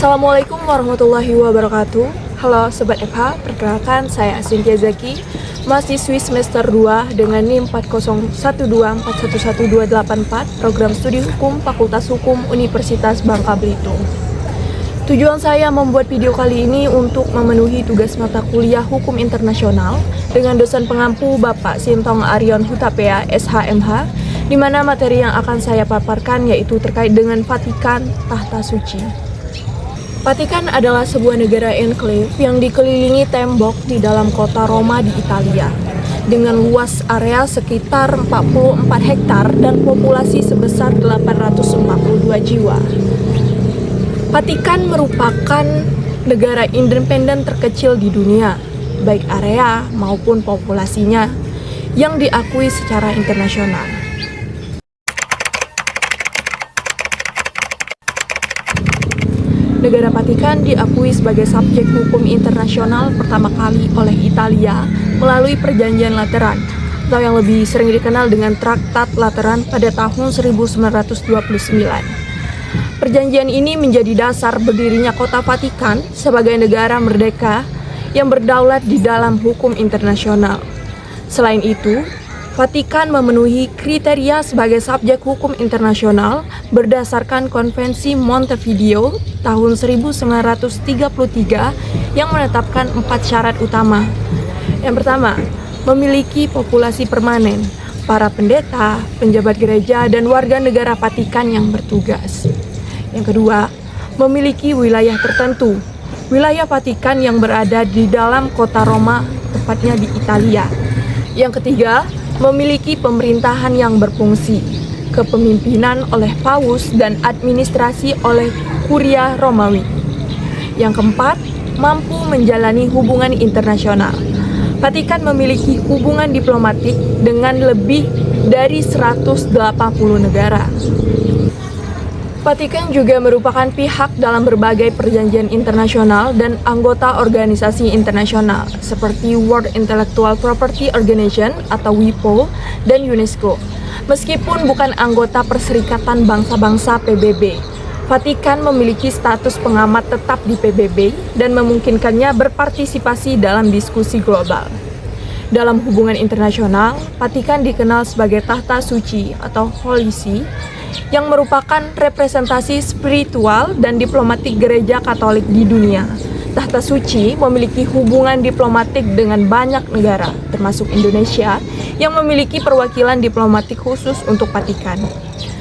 Assalamualaikum warahmatullahi wabarakatuh. Halo Sobat FH, perkenalkan saya Cynthia Zaki, mahasiswi semester 2 dengan NIM 4012411284, program studi hukum Fakultas Hukum Universitas Bangka Belitung. Tujuan saya membuat video kali ini untuk memenuhi tugas mata kuliah Hukum Internasional dengan dosen pengampu Bapak Sintong Arion Hutapea, SHMH, di mana materi yang akan saya paparkan yaitu terkait dengan Vatikan, Tahta Suci. Vatikan adalah sebuah negara enklave yang dikelilingi tembok di dalam kota Roma di Italia, dengan luas area sekitar 44 hektar dan populasi sebesar 842 jiwa. Vatikan merupakan negara independen terkecil di dunia, baik area maupun populasinya, yang diakui secara internasional. Negara Vatikan diakui sebagai subjek hukum internasional pertama kali oleh Italia melalui Perjanjian Lateran, atau yang lebih sering dikenal dengan Traktat Lateran pada tahun 1929. Perjanjian ini menjadi dasar berdirinya kota Vatikan sebagai negara merdeka yang berdaulat di dalam hukum internasional. Selain itu, Vatikan memenuhi kriteria sebagai subjek hukum internasional berdasarkan Konvensi Montevideo tahun 1933 yang menetapkan 4 syarat utama. Yang pertama, memiliki populasi permanen, para pendeta, penjabat gereja, dan warga negara Vatikan yang bertugas. Yang kedua, memiliki wilayah tertentu, wilayah Vatikan yang berada di dalam kota Roma, tepatnya di Italia. Yang ketiga, memiliki pemerintahan yang berfungsi, kepemimpinan oleh Paus dan administrasi oleh Kuria Romawi. Yang keempat, mampu menjalani hubungan internasional. Vatikan memiliki hubungan diplomatik dengan lebih dari 180 negara. Vatikan juga merupakan pihak dalam berbagai perjanjian internasional dan anggota organisasi internasional seperti World Intellectual Property Organization atau WIPO dan UNESCO. Meskipun bukan anggota Perserikatan Bangsa-Bangsa PBB, Vatikan memiliki status pengamat tetap di PBB dan memungkinkannya berpartisipasi dalam diskusi global. Dalam hubungan internasional, Vatikan dikenal sebagai Tahta Suci atau Holy See, yang merupakan representasi spiritual dan diplomatik gereja Katolik di dunia. Tahta Suci memiliki hubungan diplomatik dengan banyak negara, termasuk Indonesia, yang memiliki perwakilan diplomatik khusus untuk Vatikan.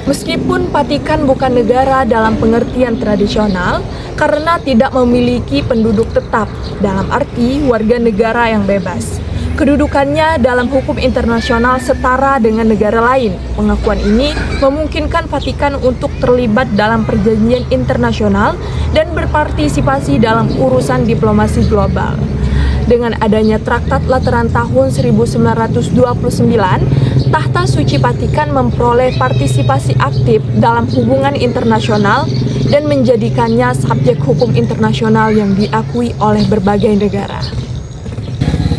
Meskipun Vatikan bukan negara dalam pengertian tradisional, karena tidak memiliki penduduk tetap, dalam arti warga negara yang bebas. Kedudukannya dalam hukum internasional setara dengan negara lain. Pengakuan ini memungkinkan Vatikan untuk terlibat dalam perjanjian internasional dan berpartisipasi dalam urusan diplomasi global. Dengan adanya Traktat Lateran tahun 1929, Tahta Suci Vatikan memperoleh partisipasi aktif dalam hubungan internasional dan menjadikannya subjek hukum internasional yang diakui oleh berbagai negara.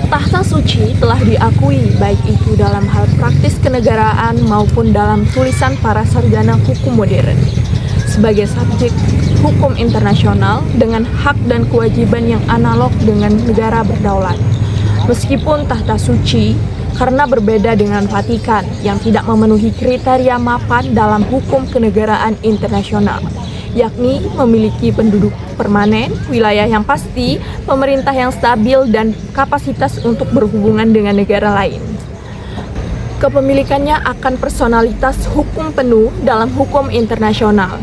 Tahta Suci telah diakui baik itu dalam hal praktis kenegaraan maupun dalam tulisan para sarjana hukum modern sebagai subjek hukum internasional dengan hak dan kewajiban yang analog dengan negara berdaulat. Meskipun Tahta Suci karena berbeda dengan Vatikan yang tidak memenuhi kriteria mapan dalam hukum kenegaraan internasional, yakni memiliki penduduk permanen, wilayah yang pasti, pemerintah yang stabil, dan kapasitas untuk berhubungan dengan negara lain. Kepemilikannya akan personalitas hukum penuh dalam hukum internasional,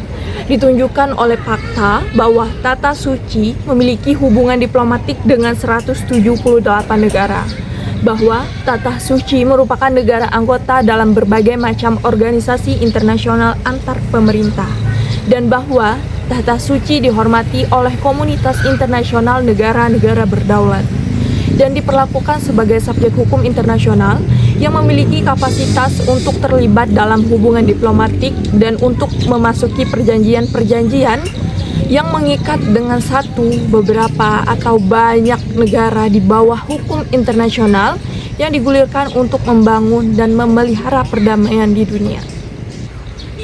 ditunjukkan oleh fakta bahwa Tahta Suci memiliki hubungan diplomatik dengan 178 negara, bahwa Tahta Suci merupakan negara anggota dalam berbagai macam organisasi internasional antar pemerintah, dan bahwa Tahta Suci dihormati oleh komunitas internasional negara-negara berdaulat dan diperlakukan sebagai subjek hukum internasional yang memiliki kapasitas untuk terlibat dalam hubungan diplomatik dan untuk memasuki perjanjian-perjanjian yang mengikat dengan satu, beberapa, atau banyak negara di bawah hukum internasional yang digulirkan untuk membangun dan memelihara perdamaian di dunia.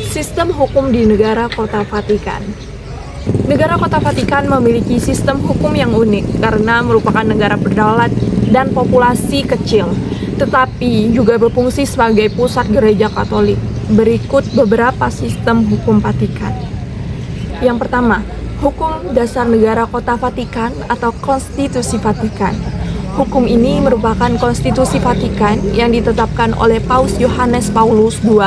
Sistem hukum di negara Kota Vatikan. Negara Kota Vatikan memiliki sistem hukum yang unik karena merupakan negara berdaulat dan populasi kecil, tetapi juga berfungsi sebagai pusat gereja Katolik. Berikut beberapa sistem hukum Vatikan. Yang pertama, Hukum Dasar Negara Kota Vatikan atau Konstitusi Vatikan. Hukum ini merupakan konstitusi Vatikan yang ditetapkan oleh Paus Yohanes Paulus II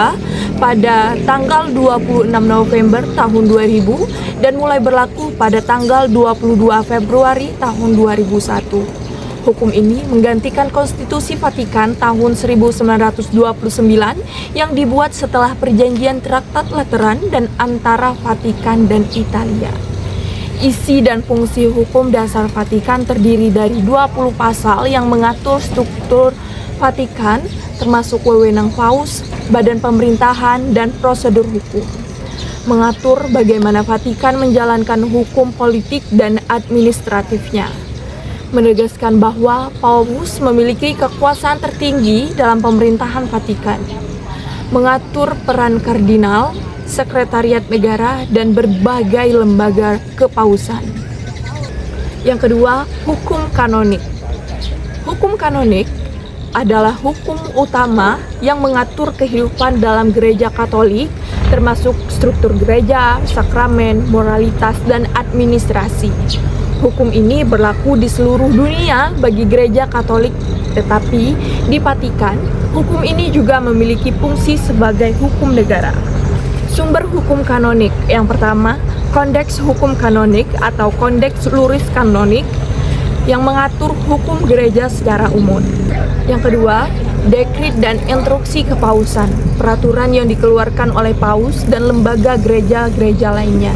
pada tanggal 26 November tahun 2000 dan mulai berlaku pada tanggal 22 Februari tahun 2001. Hukum ini menggantikan konstitusi Vatikan tahun 1929 yang dibuat setelah perjanjian Traktat Lateran dan antara Vatikan dan Italia. Isi dan fungsi hukum dasar Vatikan terdiri dari 20 pasal yang mengatur struktur Vatikan, termasuk wewenang paus, badan pemerintahan, dan prosedur hukum. Mengatur bagaimana Vatikan menjalankan hukum politik dan administratifnya. Menegaskan bahwa paus memiliki kekuasaan tertinggi dalam pemerintahan Vatikan. Mengatur peran kardinal, sekretariat negara, dan berbagai lembaga kepausan. Yang kedua, hukum kanonik. Hukum kanonik adalah hukum utama yang mengatur kehidupan dalam gereja Katolik, termasuk struktur gereja, sakramen, moralitas, dan administrasi. Hukum ini berlaku di seluruh dunia bagi gereja Katolik, tetapi di Vatikan, hukum ini juga memiliki fungsi sebagai hukum negara. Sumber hukum kanonik yang pertama, Kodeks Hukum Kanonik atau Kodeks Luris Kanonik yang mengatur hukum gereja secara umum. Yang kedua, dekrit dan instruksi kepausan, peraturan yang dikeluarkan oleh paus dan lembaga gereja-gereja lainnya.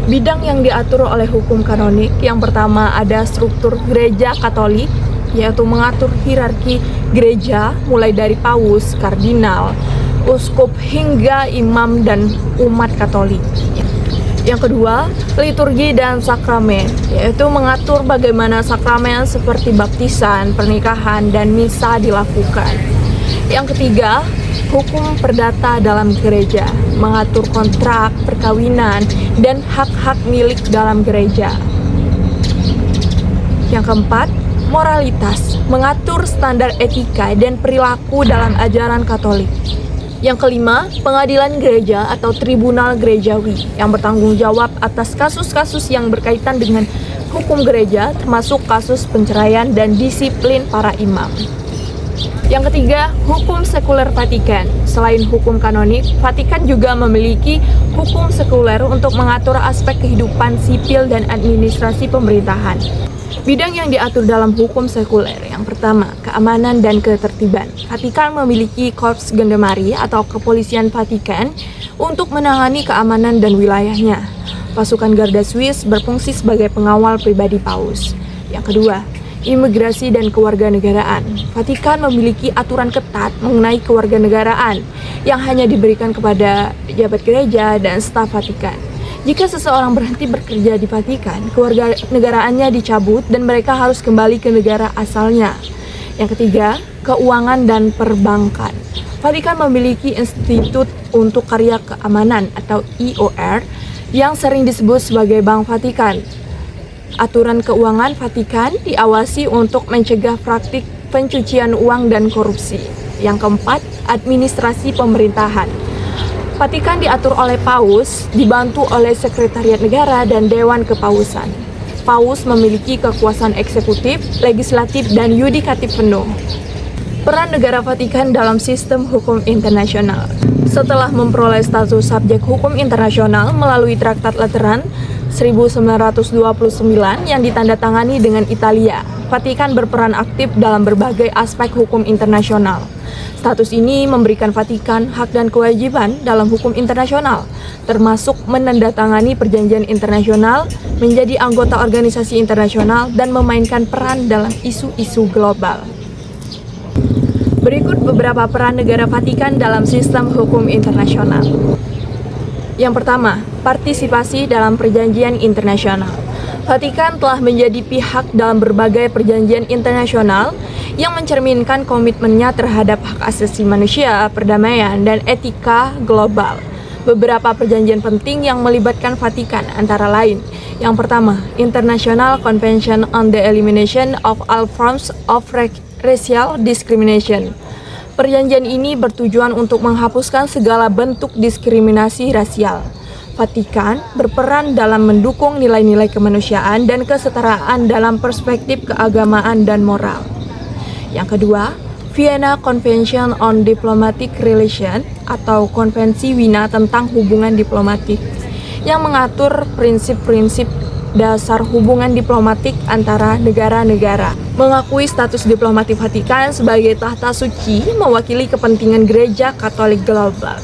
Bidang yang diatur oleh hukum kanonik yang pertama ada struktur gereja Katolik, yaitu mengatur hierarki gereja mulai dari paus, kardinal, uskup hingga imam dan umat Katolik. Yang kedua, liturgi dan sakramen, yaitu mengatur bagaimana sakramen seperti baptisan, pernikahan, dan misa dilakukan. Yang ketiga, hukum perdata dalam gereja, mengatur kontrak, perkawinan, dan hak-hak milik dalam gereja. Yang keempat, moralitas, mengatur standar etika dan perilaku dalam ajaran Katolik. Yang kelima, pengadilan gereja atau tribunal gerejawi yang bertanggung jawab atas kasus-kasus yang berkaitan dengan hukum gereja, termasuk kasus penceraian dan disiplin para imam. Yang ketiga, hukum sekuler Vatikan. Selain hukum kanonik, Vatikan juga memiliki hukum sekuler untuk mengatur aspek kehidupan sipil dan administrasi pemerintahan. Bidang yang diatur dalam hukum sekuler, yang pertama, keamanan dan ketertiban. Vatikan memiliki Korps Gendarmerie atau Kepolisian Vatikan untuk menangani keamanan dan wilayahnya. Pasukan Garda Swiss berfungsi sebagai pengawal pribadi paus. Yang kedua, imigrasi dan kewarganegaraan. Vatikan memiliki aturan ketat mengenai kewarganegaraan yang hanya diberikan kepada pejabat gereja dan staf Vatikan. Jika seseorang berhenti bekerja di Vatikan, kewarganegaraannya dicabut dan mereka harus kembali ke negara asalnya. Yang ketiga, keuangan dan perbankan. Vatikan memiliki Institut untuk Karya Keamanan atau IOR yang sering disebut sebagai Bank Vatikan. Aturan keuangan Vatikan diawasi untuk mencegah praktik pencucian uang dan korupsi. Yang keempat, administrasi pemerintahan. Vatikan diatur oleh Paus, dibantu oleh Sekretariat Negara dan Dewan Kepausan. Paus memiliki kekuasaan eksekutif, legislatif, dan yudikatif penuh. Peran negara Vatikan dalam sistem hukum internasional. Setelah memperoleh status subjek hukum internasional melalui Traktat Lateran 1929 yang ditandatangani dengan Italia, Vatikan berperan aktif dalam berbagai aspek hukum internasional. Status ini memberikan Vatikan hak dan kewajiban dalam hukum internasional, termasuk menandatangani perjanjian internasional, menjadi anggota organisasi internasional, dan memainkan peran dalam isu-isu global. Berikut beberapa peran negara Vatikan dalam sistem hukum internasional. Yang pertama, partisipasi dalam perjanjian internasional. Vatikan telah menjadi pihak dalam berbagai perjanjian internasional yang mencerminkan komitmennya terhadap hak asasi manusia, perdamaian, dan etika global. beberapa perjanjian penting yang melibatkan Vatikan, antara lain: yang pertama, International Convention on the Elimination of All Forms of Racial Discrimination. Perjanjian ini bertujuan untuk menghapuskan segala bentuk diskriminasi rasial. Vatikan berperan dalam mendukung nilai-nilai kemanusiaan dan kesetaraan dalam perspektif keagamaan dan moral. Yang kedua, Vienna Convention on Diplomatic Relations atau Konvensi Wina tentang hubungan diplomatik yang mengatur prinsip-prinsip dasar hubungan diplomatik antara negara-negara. Mengakui status diplomatik Vatikan sebagai tahta suci mewakili kepentingan Gereja Katolik global.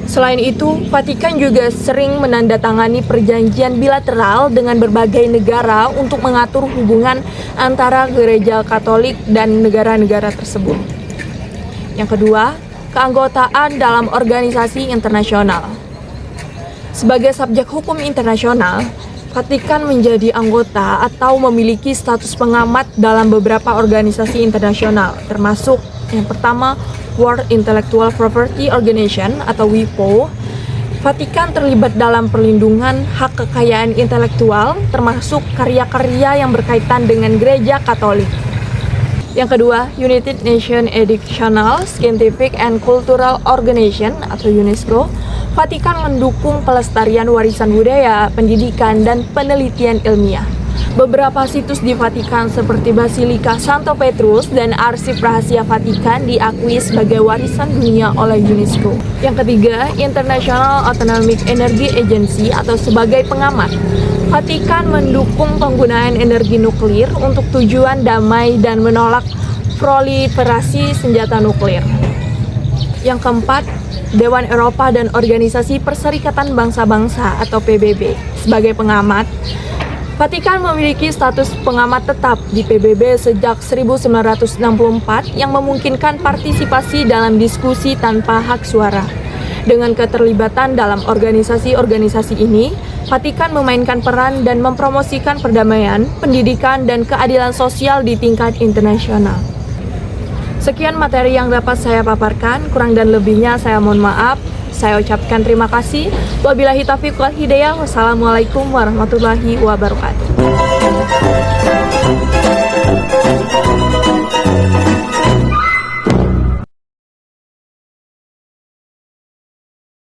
Selain itu, Vatikan juga sering menandatangani perjanjian bilateral dengan berbagai negara untuk mengatur hubungan antara Gereja Katolik dan negara-negara tersebut. Yang kedua, keanggotaan dalam organisasi internasional. Sebagai subjek hukum internasional, Vatikan menjadi anggota atau memiliki status pengamat dalam beberapa organisasi internasional, termasuk yang pertama, World Intellectual Property Organization atau WIPO. Vatikan terlibat dalam perlindungan hak kekayaan intelektual, termasuk karya-karya yang berkaitan dengan Gereja Katolik. Yang kedua, United Nations Educational, Scientific and Cultural Organization atau UNESCO. Vatikan mendukung pelestarian warisan budaya, pendidikan, dan penelitian ilmiah. Beberapa situs di Vatikan seperti Basilika Santo Petrus dan Arsip Rahasia Vatikan diakui sebagai warisan dunia oleh UNESCO. Yang ketiga, International Atomic Energy Agency atau sebagai pengamat. Vatikan mendukung penggunaan energi nuklir untuk tujuan damai dan menolak proliferasi senjata nuklir. Yang keempat, Dewan Eropa dan Organisasi Perserikatan Bangsa-Bangsa atau PBB. Sebagai pengamat, Vatikan memiliki status pengamat tetap di PBB sejak 1964 yang memungkinkan partisipasi dalam diskusi tanpa hak suara. Dengan keterlibatan dalam organisasi-organisasi ini, Vatikan memainkan peran dan mempromosikan perdamaian, pendidikan, dan keadilan sosial di tingkat internasional. Sekian materi yang dapat saya paparkan, kurang dan lebihnya saya mohon maaf. Saya ucapkan terima kasih. Wabillahi taufiq wal hidayah. Wassalamualaikum warahmatullahi wabarakatuh.